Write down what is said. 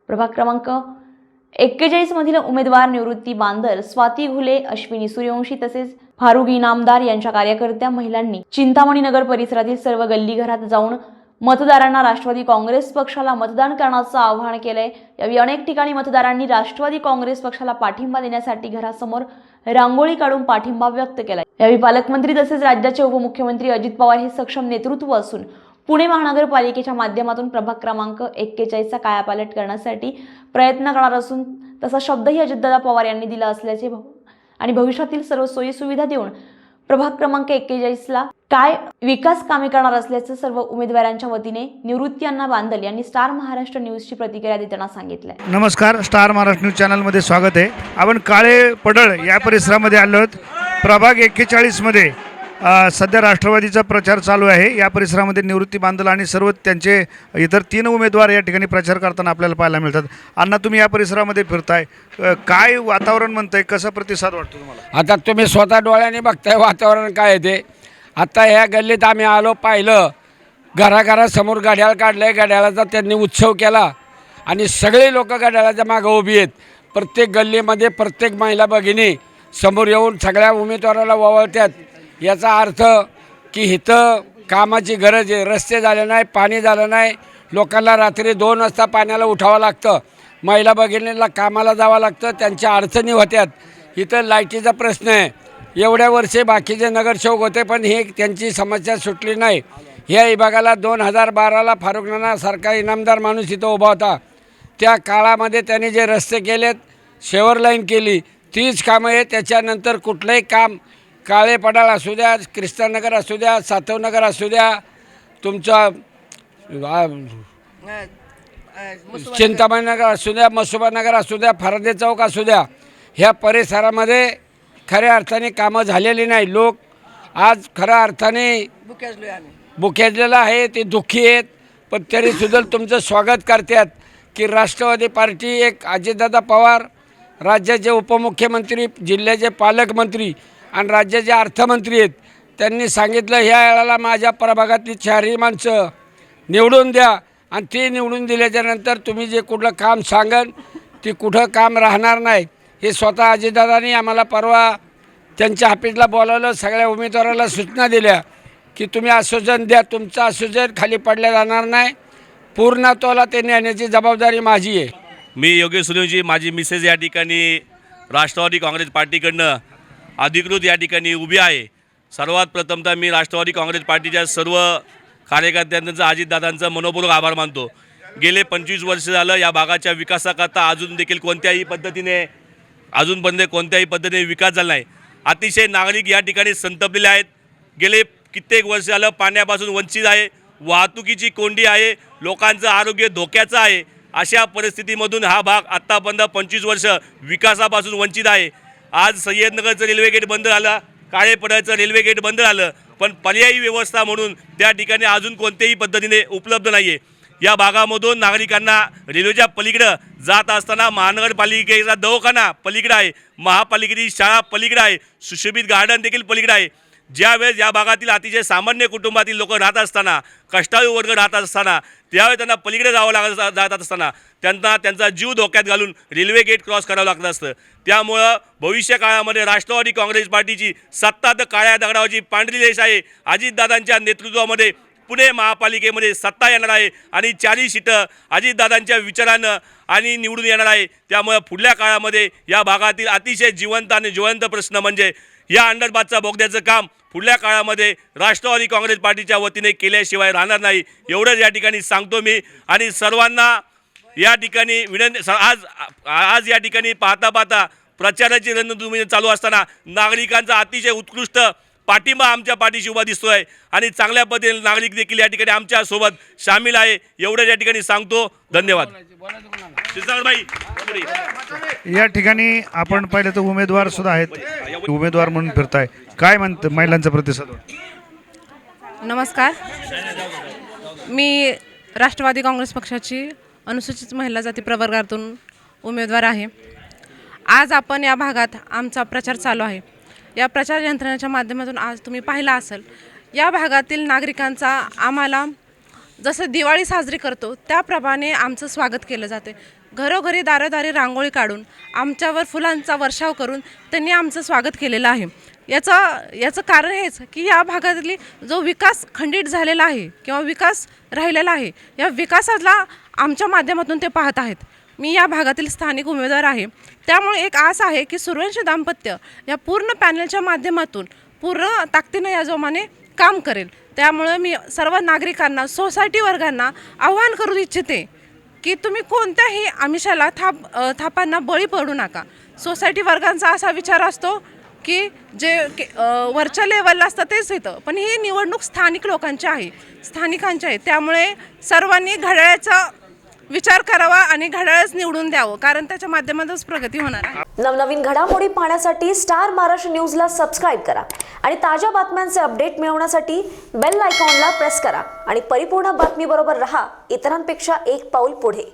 प्रभाग क्रमांक 41 मधील उमेदवार निवृत्ती बांदल, स्वाती घुले, अश्विनी सूर्यवंशी तसेच फारुख इनामदार यांच्या कार्यकर्त्या महिलांनी चिंतामणी नगर परिसरातील सर्व गल्ली घरात जाऊन मतदारांना राष्ट्रवादी काँग्रेस पक्षाला मतदान करण्याचं आवाहन केलंय। यावेळी अनेक ठिकाणी मतदारांनी राष्ट्रवादी काँग्रेस पक्षाला पाठिंबा देण्यासाठी घरासमोर रांगोळी काढून पाठिंबा व्यक्त केलाय। यावेळी पालकमंत्री तसेच राज्याचे उपमुख्यमंत्री अजित पवार हे सक्षम नेतृत्व असून पुणे महानगरपालिकेच्या माध्यमातून प्रभाग क्रमांक 41चा कायापालट करण्यासाठी प्रयत्न करणार असून तसा शब्दही अजितदादा पवार यांनी दिला असल्याचे आणि भविष्यातील सर्व सोयी सुविधा देऊन प्रभाग क्रमांक 41ला काय विकास कामे करणार असल्याचं सर्व उमेदवारांच्या वतीने निवृत्ती अण्णा बांदल यांनी स्टार महाराष्ट्र न्यूजची प्रतिक्रिया देताना सांगितलं। नमस्कार, स्टार महाराष्ट्र न्यूज चॅनलमध्ये स्वागत आहे। आपण काळे पडळ या परिसरामध्ये आलो आहोत। प्रभाग 41 मध्ये सध्या राष्ट्रवादीचा प्रचार चालू आहे। या परिसरामध्ये निवृत्ती बांदल आणि सर्व त्यांचे इतर 3 उमेदवार या ठिकाणी प्रचार करताना आपल्याला पाहायला मिळतात। अण्णा, तुम्ही या परिसरामध्ये फिरताय, काय वातावरण म्हणतंय, कसा प्रतिसाद वाटतो तुम्हाला? आता तुम्ही स्वतः डोळ्याने बघताय वातावरण काय आहे ते। आता ह्या गल्लीत आम्ही आलो, पाहिलं घराघरासमोर घड्याळ काढलं, घड्याळाचा त्यांनी उत्सव केला आणि सगळे लोक घड्याळाच्या मागं उभी आहेत। प्रत्येक गल्लीमध्ये प्रत्येक महिला भगिनी समोर येऊन सगळ्या उमेदवाराला ओवाळतात। याचा अर्थ की इथं कामाची गरज आहे। रस्ते झाले नाही, पाणी झालं नाही, लोकांना रात्री 2 वाजता पाण्याला उठावं लागतं, महिला भगिनीला कामाला जावं लागतं, त्यांच्या अडचणी होत्यात। इथं लाईटीचा प्रश्न आहे। एवढ्या वर्षे बाकीचे नगरसेवक होते पण ही त्यांची समस्या सुटली नाही। ह्या विभागाला 2012ला फारुख नानासारखा इनामदार माणूस इथं उभा होता। त्या काळामध्ये त्यांनी जे रस्ते केलेत, शेवर लाईन केली, तीच कामं आहे। त्याच्यानंतर कुठलंही काम काळे पडाळ असू द्या, ख्रिस्तानगर असू द्या, सातवनगर असू द्या, तुमचा चिंतामणी नगर असू द्या, मसोबा नगर असू द्या, फरादे चौक असू द्या, ह्या परिसरामध्ये खऱ्या अर्थाने कामं झालेली नाही। लोक आज खऱ्या अर्थाने बुकेजलेलं आहे, ते दुःखी आहेत, पण तरीसुद्धा तुमचं स्वागत करतात की राष्ट्रवादी पार्टी, एक अजितदादा पवार राज्याचे उपमुख्यमंत्री, जिल्ह्याचे पालकमंत्री आणि राज्याचे अर्थमंत्री आहेत, त्यांनी सांगितलं ह्या वेळेला माझ्या प्रभागातली 4ही माणसं निवडून द्या आणि ते निवडून दिल्याच्यानंतर तुम्ही जे कुठलं काम सांगन ते कुठं काम राहणार नाही। हे स्वतः अजितदादांनी आम्हाला परवा त्यांच्या ऑफिसला बोलावलं, सगळ्या उमेदवाराला सूचना दिल्या की तुम्ही आश्वासन द्या, तुमचं आश्वासन खाली पडल्या जाणार नाही, पूर्णत्वाला ते नेण्याची जबाबदारी माझी आहे। मी योगेश सूर्यवंशी, माझी मिसेस या ठिकाणी राष्ट्रवादी काँग्रेस पार्टीकडनं अधिकृत या ठिकाणी उभी आहे। सर्वात प्रथमतः मी राष्ट्रवादी काँग्रेस पार्टीच्या सर्व कार्यकर्त्यांचं, अजितदादांचं मनोपूर्वक आभार मानतो। गेले 25 वर्ष झालं या भागाच्या विकासाकरता अजून देखील कोणत्याही पद्धतीने विकास झाला नाही। अतिशय नागरिक या ठिकाणी संतपलेले आहेत। गेले कित्येक वर्ष झालं पाण्यापासून वंचित आहे, वाहतुकीची कोंडी आहे, लोकांचं आरोग्य धोक्याचं आहे। अशा परिस्थितीमधून हा भाग आत्तापर्यंत 25 वर्ष विकासापासून वंचित आहे। आज सय्यदनगरचं रेल्वे गेट बंद झालं, काळे पडळचं रेल्वे गेट बंद झालं, पण पर्यायी व्यवस्था म्हणून त्या ठिकाणी अजून कोणत्याही पद्धतीने उपलब्ध नाही आहे। या भागामधून नागरिकांना रेल्वेच्या पलीकडं जात असताना महानगरपालिकेचा दवाखाना पलीकडं आहे, महापालिकेची शाळा पलीकडं आहे, सुशोभित गार्डन देखील पलीकडं आहे। ज्यावेळेस या भागातील अतिशय सामान्य कुटुंबातील लोक राहत असताना, कष्टाळू वर्ग राहत असताना, त्यावेळेस त्यांना पलीकडे जावं जात असताना त्यांना त्यांचा जीव धोक्यात घालून रेल्वे गेट क्रॉस करावं लागत असतं। त्यामुळं भविष्य काळामध्ये राष्ट्रवादी काँग्रेस पार्टीची सत्ता तर काळ्या दगडावरची पांढरी रेष आहे। अजितदादांच्या नेतृत्वामध्ये पुणे महापालिकेमध्ये सत्ता येणार आहे आणि 40 सीटं अजितदादांच्या विचारानं आणि निवडून येणार आहे। त्यामुळे पुढल्या काळामध्ये या भागातील अतिशय ज्वलंत प्रश्न म्हणजे या अंडरपासच्या बोगद्याचं काम पुढल्या काळामध्ये राष्ट्रवादी काँग्रेस पार्टीच्या वतीने केल्याशिवाय राहणार नाही, एवढंच या ठिकाणी सांगतो मी। आणि सर्वांना या ठिकाणी विनंती, आज या ठिकाणी पाहता प्रचाराची रणधुमाळी चालू असताना नागरिकांचा अतिशय उत्कृष्ट पाठिंबा आमच्या पाठीशी उभा दिसतोय आणि चांगल्या पद्धतीने नागरिक देखील या ठिकाणी आमच्या सोबत सामील आहे, एवढंच या ठिकाणी सांगतो। धन्यवाद। या ठिकाणी आपण पाहिलं तर उमेदवार सुद्धा आहेत, उमेदवार म्हणून फिरताय, काय म्हणतं महिलांचा प्रतिसाद? नमस्कार, मी राष्ट्रवादी काँग्रेस पक्षाची अनुसूचित महिला जाती प्रवर्गातून उमेदवार आहे। आज आपण या भागात आमचा प्रचार चालू आहे। या प्रचार यंत्रणेच्या माध्यमातून आज तुम्ही पाहिलं असेल, या भागातील नागरिकांचा आम्हाला जसं दिवाळी साजरी करतो त्याप्रमाणे आमचं स्वागत केलं जाते। घरोघरी दारोदारी रांगोळी काढून आमच्यावर फुलांचा वर्षाव करून त्यांनी आमचं स्वागत केलेलं आहे. याचं कारण हेच की या भागातली जो विकास खंडित झालेला आहे किंवा विकास राहिलेला आहे, या विकासाला आमच्या माध्यमातून ते पाहत आहेत. मी या भागातील स्थानिक उमेदवार आहे, त्यामुळे एक आस आहे की सूर्यवंशी दाम्पत्य या पूर्ण पॅनलच्या माध्यमातून पूर्ण ताकदीने या जोमाने काम करेल. त्यामुळे मी सर्व नागरिकांना, सोसायटी वर्गांना आवाहन करू इच्छिते की तुम्ही कोणत्याही आमिषाला थापांना बळी पडू नका. सोसायटी वर्गांचा असा विचार असतो की जे वरच्या लेवलला असतं तेच येतं, पण ही निवडणूक स्थानिक लोकांची आहे, स्थानिकांची आहे. त्यामुळे सर्वांनी घड्याळाचा विचार करावा आणि घड्याळच निवडून द्यावं, कारण त्याच्या माध्यमातूनच प्रगती होणार आहे. नवनवीन घडामोडी पाहण्यासाठी स्टार महाराष्ट्र न्यूजला सबस्क्राईब करा आणि ताज्या बातम्यांचे अपडेट मिळवण्यासाठी बेल आयकॉनला प्रेस करा आणि परिपूर्ण बातमीबरोबर रहा, इतरांपेक्षा एक पाऊल पुढे.